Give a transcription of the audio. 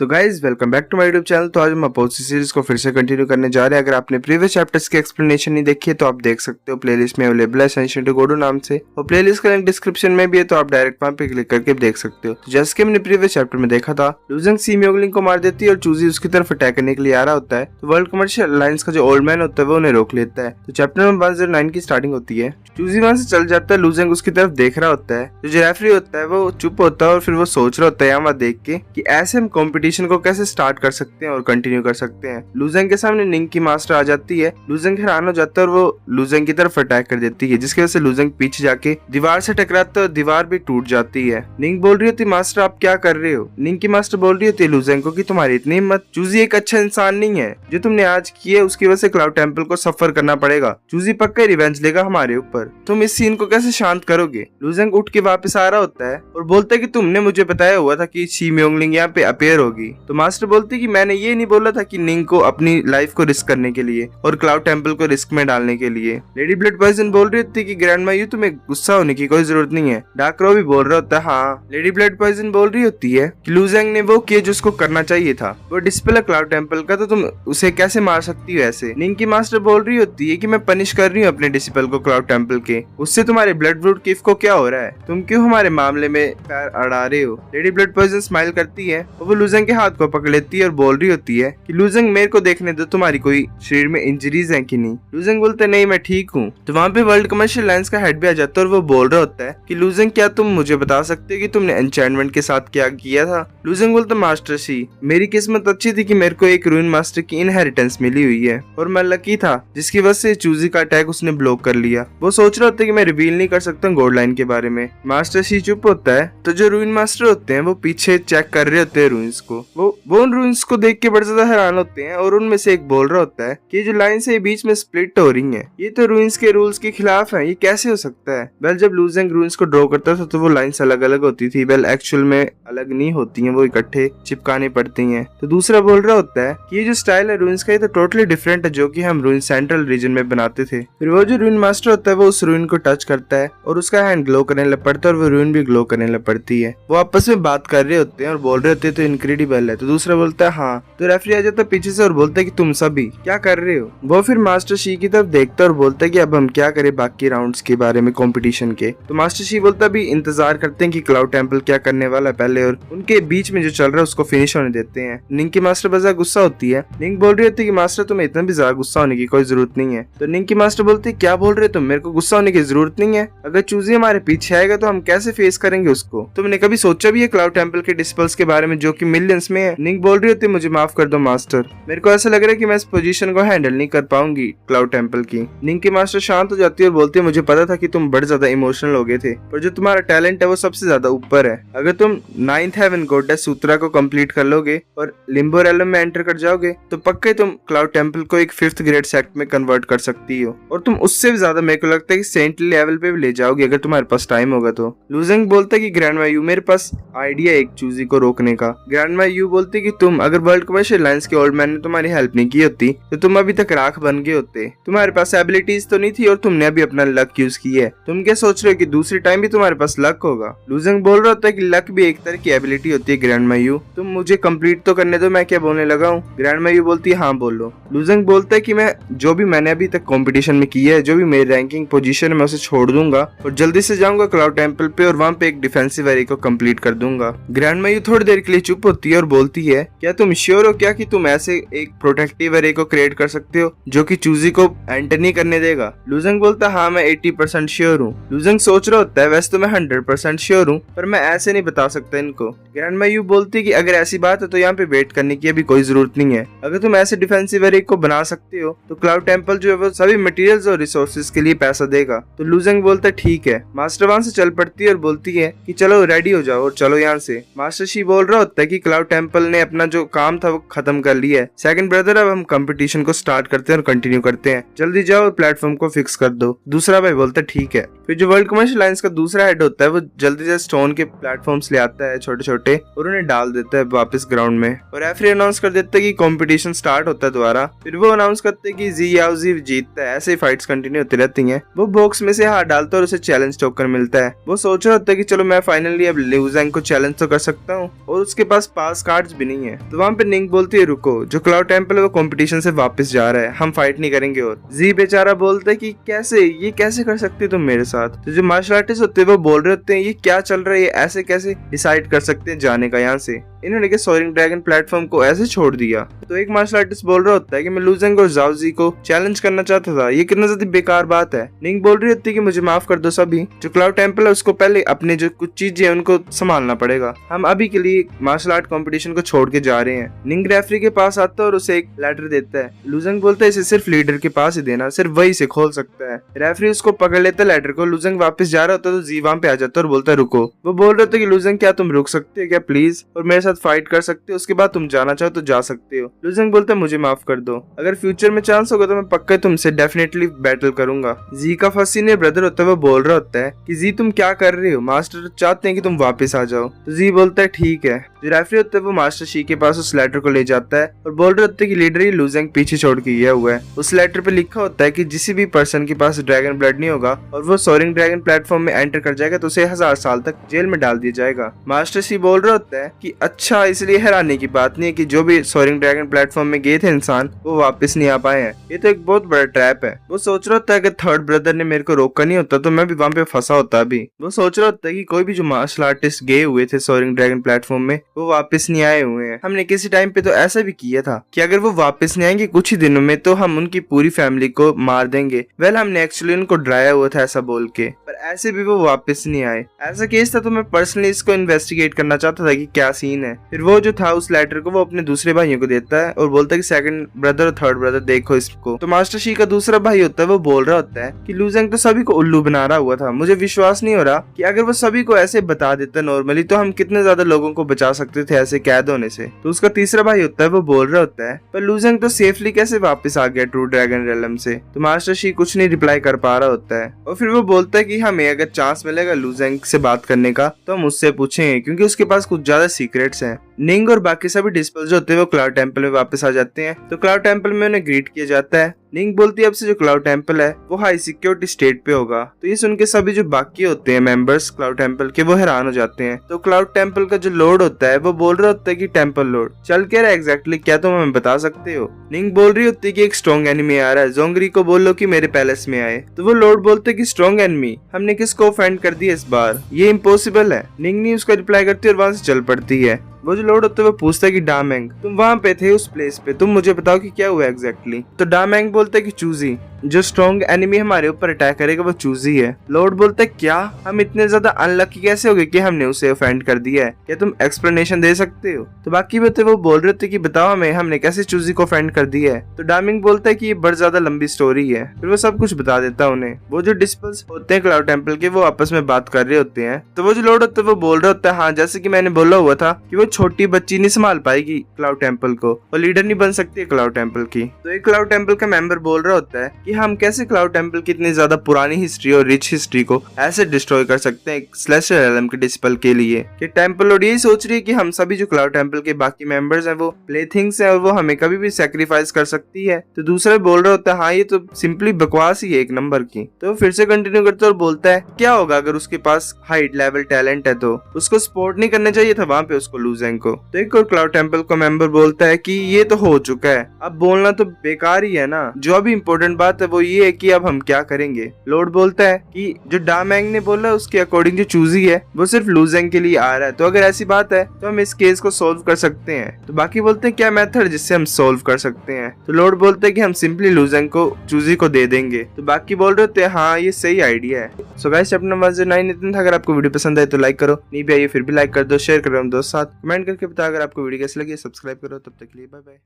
So guys welcome back to my YouTube channel. तो आज हम अपोजी सीरीज को फिर से कंटिन्यू करने जा रहे हैं। अगर आपने प्रीवियस चैप्टर्स की एक्सप्लेनेशन नहीं देखी है तो आप देख सकते हो, प्लेलिस्ट में अवेलेबल है एसेंशियल टू गोडू नाम से, और प्लेलिस्ट का लिंक डिस्क्रिप्शन में भी है, तो आप डायरेक्ट वहां पे क्लिक करके देख सकते हो। तो जैसे कि हमने प्रीवियस चैप्टर में देखा था, लूजेंग सी म्योगलिंग को मार देती है और चूजी उसकी तरफ अटैक करने के लिए आ रहा होता है। तो वर्ल्ड कमर्शियल अलायंस का जो ओल्ड मैन होता है वो उन्हें रोक लेता है। तो चैप्टर नंबर 109 की स्टार्टिंग होती है। चूजी वहां से चल जाता है, लूजेंग उसकी तरफ देख रहा होता है। जो रेफरी होता है वो चुप होता है और फिर वो सोच रहा होता है यहाँ देख के कि ऐसे हम कंपटीशन को कैसे स्टार्ट कर सकते हैं और कंटिन्यू कर सकते हैं। लूजेंग के सामने निंग की मास्टर आ जाती है। लूजेंग हैरान हो जाता है और वो लूजेंग की तरफ अटैक कर देती है, जिसकी वजह से लूजेंग पीछे जाके दीवार से टकराता है और दीवार भी टूट जाती है। निंग बोल रही होती है, मास्टर आप क्या कर रहे हो? निंग की मास्टर बोल रही होती है लूजेंग को कि तुम्हारी इतनी हिम्मत, चूजी एक अच्छा इंसान नहीं है, जो तुमने आज किया उसकी वजह से क्लाउड टेम्पल को सफर करना पड़ेगा। चूजी पक्का रिवेंज लेगा हमारे ऊपर, तुम इस सीन को कैसे शांत करोगे? लूजेंग उठ के वापस आ रहा होता है और बोलता है कि तुमने मुझे बताया हुआ था कि शी म्योगलिंग यहाँ पे अपेयर होगी। तो मास्टर बोलती है कि मैंने ये नहीं बोला था कि निंग को अपनी लाइफ को रिस्क करने के लिए और क्लाउड टेम्पल को रिस्क में डालने के लिए। लेडी ब्लड पॉइजन बोल रही थी कि ग्रैंडमा यू तुम्हें गुस्सा होने की कोई जरूरत नहीं है। डार्क रो भी बोल रहा होता है हाँ। लेडी ब्लड पॉइजन बोल रही होती है कि लूजेंग ने वो किया जो उसको करना चाहिए था, वो डिस्प्ले क्लाउड टेम्पल का, तो तुम उसे कैसे मार सकती हो ऐसे? निंग की मास्टर बोल रही होती है कि मैं पनिश कर रही हूँ अपने डिसिपल को क्लाउड टेम्पल के, उससे तुम्हारे ब्लड ब्रूड किफ को क्या हो रहा है? तुम क्यों हमारे मामले में पैर अड़ा रहे हो? लेडी ब्लड पॉइजन स्माइल करती है और वो लूजेंग के हाथ को पकड़ लेती है और बोल रही होती है कि लूजेंग मेरे को देखने दो, तुम्हारी कोई शरीर में इंजरीज हैं कि नहीं? लूजेंग बोलते नहीं मैं ठीक हूँ। तो वहाँ पे वर्ल्ड कमर्शियल अलायंस का हेड भी आ जाता है और वो बोल रहा होता है कि लूजेंग क्या तुम मुझे बता सकते हो कि तुमने एन्चेंटमेंट के साथ क्या किया था? लूजेंग बोलता मास्टर शी, मेरी किस्मत अच्छी थी कि मेरे को एक रूइन मास्टर की इनहेरिटेंस मिली हुई है और मैं लकी था जिसकी वजह से चूजी का अटैक उसने ब्लॉक कर लिया। वो सोच रहा होता है कि मैं रिवील नहीं कर सकता गोल्ड लाइन के बारे में। मास्टर शी चुप होता है। तो जो रूइन मास्टर होते हैं वो पीछे चेक कर रहे होते हैं रूइंस को। वो उन रूइंस को देख के बड़े ज्यादा हैरान होते हैं और उनमें से एक बोल रहा होता है कि जो लाइन से बीच में स्प्लिट हो रही है ये तो रूइंस के रूल्स के खिलाफ है, ये कैसे हो सकता है? वेल जब लूजेंग रूइंस को ड्रॉ करता था तो वो लाइंस अलग अलग होती थी। वेल एक्चुअल में अलग नहीं होती हैं, वो इकट्ठे चिपकानी पड़ती हैं। तो दूसरा बोल रहा होता है कि ये जो स्टाइल है रूइंस का ये तो टोटली डिफरेंट है जो कि हम रूइन सेंट्रल रीजन में बनाते थे। फिर वो जो रूइन मास्टर होता है वो उस रूइन को टच करता है और उसका हैंड ग्लो करने लग पड़ता है और वो रूइन भी ग्लो करने लग पड़ती है। वो आपस में बात कर रहे होते हैं और बोल रहे होते हैं तो इनक्रेडिबल है। तो दूसरा बोलता है हाँ। तो रेफरी आ जाता है पीछे से और बोलता है कि तुम सभी क्या कर रहे हो? वो फिर मास्टर शी की तरफ देखता है और बोलता है कि अब हम क्या करें बाकी राउंड्स के बारे में कंपटीशन के। तो मास्टर शी बोलता है भी इंतजार करते हैं कि क्लाउड टेम्पल क्या करने वाला है पहले, और उनके बीच में जो चल रहा है उसको फिनिश होने देते हैं। निंग की मास्टर बजा गुस्सा होती है। निंग बोल रही होती है कि मास्टर तुम्हें इतना भी ज्यादा गुस्सा होने की कोई जरूरत नहीं है। तो निंग की मास्टर बोलती है क्या बोल रहे हो तुम, मेरे को गुस्सा होने की जरूरत नहीं है। अगर चूजी हमारे पीछे आएगा तो हम कैसे फेस करेंगे उसको? तुमने कभी सोचा भी है क्लाउड टेम्पल के डिस्पल्स के बारे में जो कि मिलियंस में है? निंग बोल रही होती है मुझे माफ कर दो मास्टर, मेरे को ऐसा लग रहा है कि मैं इस पोजीशन को हैंडल नहीं कर पाऊंगी क्लाउड टेम्पल की। निंग की मास्टर शांत हो जाती है और बोलती है मुझे पता था कि तुम बड़े ज्यादा इमोशनल हो गए थे, पर जो तुम्हारा टैलेंट है वो सबसे ज्यादा ऊपर है। अगर तुम 9th हेवन गॉडेस सूत्रा को कंप्लीट कर लोगे और लिम्बो रेलम में एंटर कर जाओगे तो पक्का तुम क्लाउड टेम्पल को एक 5th ग्रेड सेक्ट में कन्वर्ट कर सकती हो, और तुम उससे भी ज्यादा मेरे को लगता है कि सेंटली लेवल पे भी ले जाओगे अगर तुम्हारे पास टाइम होगा तो। लूजेंग बोलता है कि ग्रैंडमा यू मेरे पास आइडिया एक चूजी को रोकने का। ग्रैंडमा यू बोलती है कि तुम अगर वर्ल्ड कमर्शियल अलायंस के ओल्ड मैन ने तुम्हारी हेल्प नहीं की होती तो तुम अभी तक राख बन गए होते। तुम्हारे पास एबिलिटीज तो नहीं थी और तुमने अभी अपना लक यूज किया है। तुम क्या सोच रहे हो कि दूसरी टाइम भी तुम्हारे पास लक होगा? लूजेंग बोल रहा होता है कि लक भी एक तरह की एबिलिटी होती है ग्रैंडमा यू, तुम मुझे कंप्लीट तो करने दो, मैं क्या बोलने लगा हूँ? ग्रैंडमा यू बोलती है हाँ बोलो। लूजेंग बोलता है कि मैं जो भी मैंने अभी तक कंपटीशन में किया है, जो भी मेरी रैंकिंग पोजीशन है, मैं उसे छोड़ दूंगा और जल्दी से जाऊंगा क्लाउड टेम्पल पे और वहाँ पे एक डिफेंसिव एरिया को कंप्लीट कर दूंगा। ग्रैंडमा यू थोड़ी देर के लिए चुप होती है और बोलती है क्या तुम श्योर हो क्या कि तुम ऐसे एक प्रोटेक्टिव एरिया को क्रिएट कर सकते हो जो कि चूजी को एंटर नहीं करने देगा? लूजेंग बोलता है हाँ मैं 80% श्योर हूँ। लूजेंग सोच रहा होता है वैसे तो मैं 100% श्योर हूँ, पर मैं ऐसे नहीं बता सकता इनको। ग्रैंडमा यू बोलती है कि अगर ऐसी बात है तो यहाँ पे वेट करने की अभी कोई जरूरत नहीं है। अगर तुम ऐसे डिफेंसिव एरिया को बना सकते हो तो क्लाउड टेम्पल जो है वो सभी मटेरियल्स और रिसोर्सेज के लिए पैसा देगा। तो लूजेंग बोलता है ठीक है। मास्टर वहां से चल पड़ती है और बोलती है कि चलो रेडी हो जाओ और चलो यहाँ से। मास्टर शी बोल रहा होता है कि क्लाउड टेम्पल ने अपना जो काम था वो खत्म कर लिया है। सेकंड ब्रदर अब हम कंपटीशन को स्टार्ट करते हैं और कंटिन्यू करते हैं, जल्दी जाओ और प्लेटफॉर्म को फिक्स कर दो। दूसरा भाई बोलता है ठीक है। फिर जो वर्ल्ड कमर्शियल अलायंस का दूसरा हेड होता है वो जल्दी से स्टोन के प्लेटफॉर्म्स ले आता है छोटे छोटे और उन्हें डाल देता है वापस ग्राउंड में, और रेफरी अनाउंस कर देता है कि कंपटीशन स्टार्ट होता है दोबारा। फिर वो अनाउंस करते हैं कि जी याओ जी जीतता है। ऐसे ही फाइट्स कंटिन्यू होती रहती हैं। वो बॉक्स में से हाथ डालता है और उसे चैलेंज टोकन मिलता है। वो सोच रहा होता है कि चलो मैं फाइनली अब लूजेंग को चैलेंज तो कर सकता हूँ, और उसके पास पास कार्ड्स भी नहीं है। तो वहाँ पे निंग बोलती है रुको, जो क्लाउड टेम्पल है वो कंपटीशन से वापस जा रहा है, हम फाइट नहीं करेंगे। और जी बेचारा बोलता है कि कैसे, ये कैसे कर सकते हो तुम मेरे साथ। तो जो मार्शल आर्टिस्ट होते हैं वो बोल रहे होते हैं ये क्या चल रहा है, ये ऐसे कैसे डिसाइड कर सकते हैं जाने का यहाँ से, इन्होंने क्या सोअरिंग ड्रैगन प्लेटफॉर्म को ऐसे छोड़ दिया। तो एक मार्शल आर्टिस्ट बोल रहा होता है कि मैं लूजेंग और जाओजी को चैलेंज करना चाहता था, ये कितना ज्यादा बेकार बात है। निंग बोल रही होती है कि मुझे माफ कर दो सभी, जो क्लाउड टेम्पल है उसको पहले अपने जो कुछ चीजें है उनको संभालना पड़ेगा, हम अभी के लिए मार्शल आर्ट कंपटीशन को छोड़ के जा रहे हैं। निंग रेफरी के पास आता है और उसे एक लेटर देता है। लूजेंग बोलता है इसे सिर्फ लीडर के पास ही देना, सिर्फ वही से खोल सकता है। रेफरी उसको पकड़ लेता है लेटर को। लूजेंग वापस जा रहा होता है तो जी वहां पे आ जाता है और बोलता है रुको। वो बोल रहे होते कि लूजेंग क्या तुम रुक सकते हो क्या प्लीज, और मेरे साथ फाइट कर सकते हो, उसके बाद तुम जाना चाहो तो जा सकते हो। लूजेंग बोलता है मुझे माफ कर दो, अगर फ्यूचर में चांस होगा तो मैं पक्का तुमसे डेफिनेटली बैटल करूंगा। जी का फर्स्ट सीनियर ब्रदर होता है वो बोल रहा होता है कि जी तुम क्या कर रहे हो, मास्टर चाहते हैं कि तुम वापस आ जाओ। तो जी बोलता है ठीक है। जो रेफरी होता है वो मास्टर शी के पास उस लेटर को ले जाता है और बोल रहे होते हैं कि लीडर ही लूजेंग पीछे छोड़ के गया हुआ है। उस लेटर पे लिखा होता है कि जिस भी पर्सन के पास ड्रैगन ब्लड नहीं होगा और वो सोअरिंग ड्रैगन प्लेटफॉर्म में एंटर कर जाएगा तो उसे 1000 साल तक जेल में डाल दिया जाएगा। मास्टर शी बोल रहा होता है कि अच्छा, इसलिए हैरानी की बात नहीं है कि जो भी सोअरिंग ड्रैगन प्लेटफॉर्म में गए थे इंसान वो वापस नहीं आ पाए हैं, ये तो एक बहुत बड़ा ट्रैप है। वो सोच रहा होता है कि थर्ड ब्रदर ने मेरे को रोका नहीं होता तो मैं भी वहां पे फंसा होता। अभी वो सोच रहा होता है कि कोई भी जो मार्शल आर्टिस्ट गए हुए थे सोअरिंग ड्रैगन प्लेटफॉर्म में वो वापस नहीं आए हुए हैं। हमने किसी टाइम पे तो ऐसा भी किया था कि अगर वो वापस नहीं आएंगे कुछ ही दिनों में तो हम उनकी पूरी फैमिली को मार देंगे। वेल हमने एक्चुअली उनको डराया हुआ था ऐसा बोल के, पर ऐसे भी वो वापस नहीं आए। ऐसा केस था तो मैं पर्सनली इसको इन्वेस्टिगेट करना चाहता था कि क्या सीन है। फिर वो जो था उस लेटर को वो अपने दूसरे भाइयों को देता है और बोलता है कि सेकंड ब्रदर और थर्ड ब्रदर देखो इसको। तो मास्टर शी का दूसरा भाई होता है वो बोल रहा होता है कि लूजेंग तो सभी को उल्लू बना रहा हुआ था, मुझे विश्वास नहीं हो रहा कि अगर वो सभी को ऐसे बता देता नॉर्मली तो हम कितने ज्यादा लोगों को बचा सकते थे ऐसे कैद होने से। तो उसका तीसरा भाई होता है वो बोल रहा होता है पर लूजेंग तो सेफली कैसे वापस आ गया ट्रू ड्रैगन रेलम से। तो मास्टर शी कुछ नहीं रिप्लाई कर पा रहा होता है और फिर वो बोलता है कि हमें अगर चांस मिलेगा लूजेंग से बात करने का तो हम उससे पूछेंगे क्योंकि उसके पास कुछ ज्यादा सीक्रेट्स हैं। निंग और बाकी सभी डिस्पल्स जो होते हैं वो क्लाउड टेम्पल में वापस आ जाते हैं। तो क्लाउड टेम्पल में उन्हें ग्रीट किया जाता है। निंग बोलती है अब से जो क्लाउड टेम्पल है वो हाई सिक्योरिटी स्टेट पे होगा। तो ये सुन के सभी जो बाकी होते हैं मेंबर्स क्लाउड टेम्पल के वो हैरान हो जाते हैं। तो क्लाउड टेम्पल का जो लॉर्ड होता है वो बोल रहा होता है कि टेम्पल लॉर्ड चल क्या रहा है एग्जैक्टली, क्या तुम हमें बता सकते हो। निंग बोल रही होती है कि एक स्ट्रॉन्ग एनिमी आ रहा है, जोंगरी को बोल लो कि मेरे पैलेस में आए। तो वो लॉर्ड बोलते है कि स्ट्रॉन्ग एनिमी, हमने किसको ऑफेंड कर दिया इस बार, ये इम्पॉसिबल है। निंग नहीं उसका रिप्लाई करती और वहां से चल पड़ती है। वो जो लॉर्ड होता है वो पूछता है कि डामेंग तुम वहां पे थे उस प्लेस पे, तुम मुझे बताओ कि क्या हुआ एग्जैक्टली। तो डामेंग बोलता है कि चूजी, जो स्ट्रॉन्ग एनिमी हमारे ऊपर अटैक करेगा वो चूजी है। लॉर्ड बोलता है क्या, हम इतने ज्यादा अनलकी कैसे हो गए कि हमने उसे ऑफेंड कर दिया है, क्या तुम एक्सप्लेनेशन दे सकते हो। तो बाकी होते वो बोल रहे थे कि बताओ हमें, हमने कैसे चूजी को ऑफेंड कर दिया है। तो डामिंग बोलता है कि ये बड़ी ज्यादा लंबी स्टोरी है। फिर वो सब कुछ बता देता है उन्हें। वो जो डिस्पल्स होते हैं क्लाउड टेम्पल के वो आपस में बात कर रहे होते हैं। तो वो जो लॉर्ड होता है वो बोल रहा होता है हाँ जैसे कि मैंने बोला हुआ था कि वो छोटी बच्ची नहीं संभाल पाएगी क्लाउड टेम्पल को, वो लीडर नहीं बन सकती क्लाउड टेम्पल की। तो एक क्लाउड टेम्पल का मेंबर बोल रहा होता है कि हम कैसे क्लाउड टेम्पल की इतनी ज्यादा पुरानी हिस्ट्री और रिच हिस्ट्री को ऐसे डिस्ट्रॉय कर सकते हैं सेलेस्टियल रेलम के डिस्पल के लिए। कि टेम्पल लॉर्ड यही सोच रही है कि हम सभी जो क्लाउड टेम्पल के बाकी मेंबर्स हैं वो प्लेथिंग्स हैं और वो हमें कभी भी सैक्रिफाइस कर सकती है। तो दूसरा बोल रहा होता है हाँ ये तो सिंपली बकवास ही है एक नंबर की। तो फिर से कंटिन्यू करता है और बोलता है क्या होगा अगर उसके पास हाई लेवल टैलेंट है तो उसको सपोर्ट नहीं करना चाहिए था वहां पे उसको लूजेंग को। तो एक और क्लाउड टेम्पल का मेंबर बोलता है कि ये तो हो चुका है, अब बोलना तो बेकार ही है ना, जो अभी इम्पोर्टेंट बात है वो ये है कि अब हम क्या करेंगे। लॉर्ड बोलता है कि जो डामेंग ने बोला उसके अकॉर्डिंग जो चूजी है वो सिर्फ लूजेंग के लिए आ रहा है, तो अगर ऐसी बात है तो हम इस केस को सोल्व कर सकते हैं। तो बाकी बोलते हैं क्या मेथड जिससे हम सोल्व कर सकते हैं। तो लॉर्ड बोलते हैं कि हम सिंपली लूजेंग को चूजी को दे देंगे। तो बाकी बोल रहे थे हाँ ये सही आइडिया है। सो गाइस चैप्टर नंबर 9 इतना था। अगर आपको वीडियो पसंद आए तो लाइक करो, नहीं भी आइए फिर भी लाइक कर दो, शेयर करो दोस्त साथ, कमेंट करके बताओ अगर आपको वीडियो कैसी लगी, सब्सक्राइब करो। तब तक के लिए बाय बाय।